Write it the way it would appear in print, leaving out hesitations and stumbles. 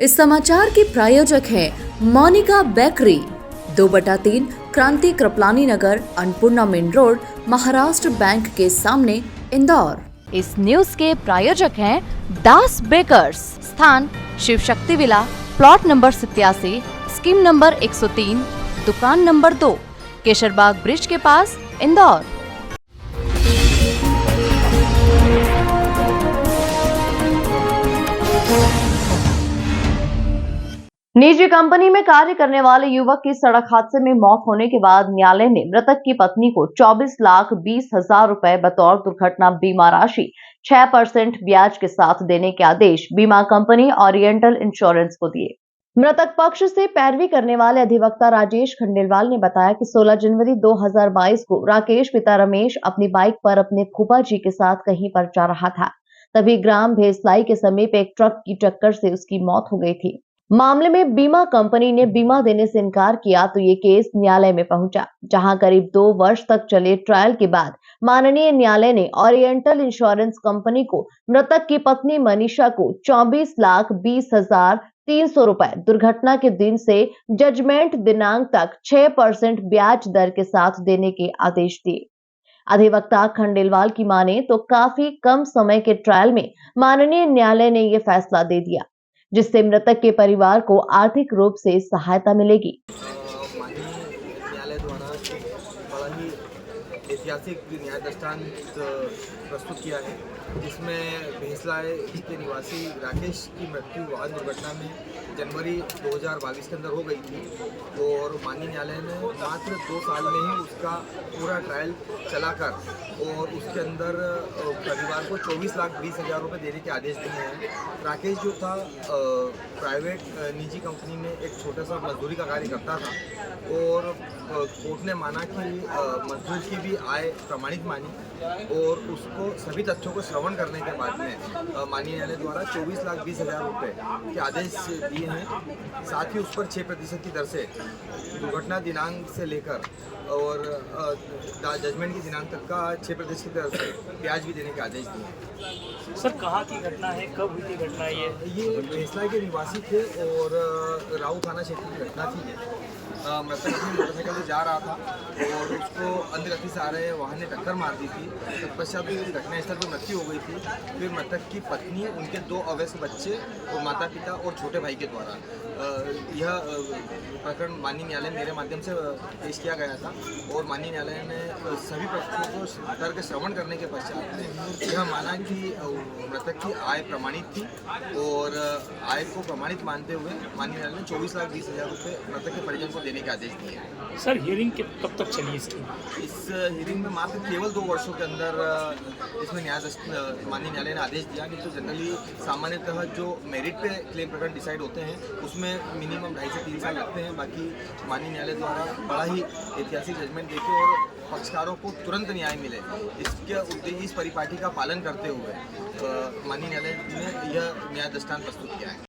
इस समाचार के प्रायोजक हैं Monika bakery, 2/3 Kranti Kripalani Nagar, Annapurna main road, Maharashtra bank के सामने, इंदौर। इस न्यूज के प्रायोजक हैं दास बेकर्स, स्थान Shiv Shakti villa, plot number 87, scheme number 103, दुकान नंबर 2, केशरबाग ब्रिज के पास, इंदौर। निजी कंपनी में कार्य करने वाले युवक की सड़क हादसे में मौत होने के बाद न्यायालय ने मृतक की पत्नी को 24,20,000 रुपए बतौर दुर्घटना बीमा राशि 6% ब्याज के साथ देने के आदेश बीमा कंपनी ओरिएंटल इंश्योरेंस को दिए। मृतक पक्ष से पैरवी करने वाले अधिवक्ता राजेश खंडेलवाल ने बताया कि 16 जनवरी 2022 को राकेश पिता रमेश अपनी बाइक पर अपने फूफा जी के साथ कहीं पर जा रहा था। तभी ग्राम भेसलाई के समीप एक ट्रक की टक्कर से उसकी मौत हो गई थी। मामले में बीमा कंपनी ने बीमा देने से इनकार किया तो ये केस न्यायालय में पहुंचा, जहां करीब 2 वर्ष तक चले ट्रायल के बाद माननीय न्यायालय ने ओरिएंटल इंश्योरेंस कंपनी को मृतक की पत्नी मनीषा को 24,20,300 रुपए दुर्घटना के दिन से जजमेंट दिनांक तक 6% ब्याज दर के साथ देने के आदेश दिए। अधिवक्ता खंडेलवाल की माने तो काफी कम समय के ट्रायल में माननीय न्यायालय ने यह फैसला दे दिया, जिससे मृतक के परिवार को आर्थिक रूप से सहायता मिलेगी। माननीय न्यायालय द्वारा बड़ा ही ऐतिहासिक न्याय दृष्टांत प्रस्तुत किया है, जिसमें भेसलाए के निवासी राकेश की मृत्यु वाहन दुर्घटना में जनवरी 2022 के अंदर हो गई थी और माननीय न्यायालय ने मात्र 2 साल में ही उसका पूरा ट्रायल चलाकर और उसके अंदर परिवार को 24,20,000 रुपये देने के आदेश दिए हैं। राकेश जो था प्राइवेट निजी कंपनी में एक छोटा सा मजदूरी का कार्य करता था और कोर्ट ने माना कि मजदूर की भी आय प्रमाणित मानी और उसको सभी तथ्यों को श्रवण करने के बाद में माननीय न्यायालय द्वारा 24,20,000 रुपये के आदेश दिए हैं। साथ ही उस पर 6% की दर से दुर्घटना दिनांक से लेकर और जजमेंट की दिनांक तक का 6% की दर से ब्याज भी देने के आदेश दिए हैं। सर कहाँ की घटना है, कब हुई थी घटना? ये भेसलाई के निवासी थे और राऊ थाना क्षेत्र की घटना थी। मृतक अपनी मोटरसाइकिल से जा रहा था और उसको अंधगति से आ रहे वाहन ने टक्कर मार दी थी। तत्पश्चात उसकी घटनास्थल पर मृत्यु हो गई थी। फिर मृतक की पत्नी, उनके 2 अवयस्क बच्चे और माता पिता और छोटे भाई के द्वारा यह प्रकरण माननीय न्यायालय मेरे माध्यम से पेश किया गया था और माननीय न्यायालय ने सभी पक्षों को तर्क श्रवण करने के पश्चात यह माना कि मृतक की आय प्रमाणित थी और आय को प्रमाणित मानते हुए माननीय न्यायालय ने 24,20,000 रुपये मृतक के परिजन को देने के आदेश दिए हैं। सर हियरिंग कब तक चली इसकी? इस हियरिंग में मात्र केवल 2 वर्षों के अंदर इसमें माननीय न्यायालय ने आदेश दिया। नहीं तो जनरली सामान्यतः जो मेरिट पे क्लेम प्रकरण डिसाइड होते हैं उसमें मिनिमम 2.5 से 3 साल लगते हैं। बाकी माननीय न्यायालय द्वारा बड़ा ही ऐतिहासिक जजमेंट देके और पक्षकारों को तुरंत न्याय मिले, इस परिपाटी का पालन करते हुए माननीय न्यायालय ने यह न्याय दृष्टांत प्रस्तुत किया है।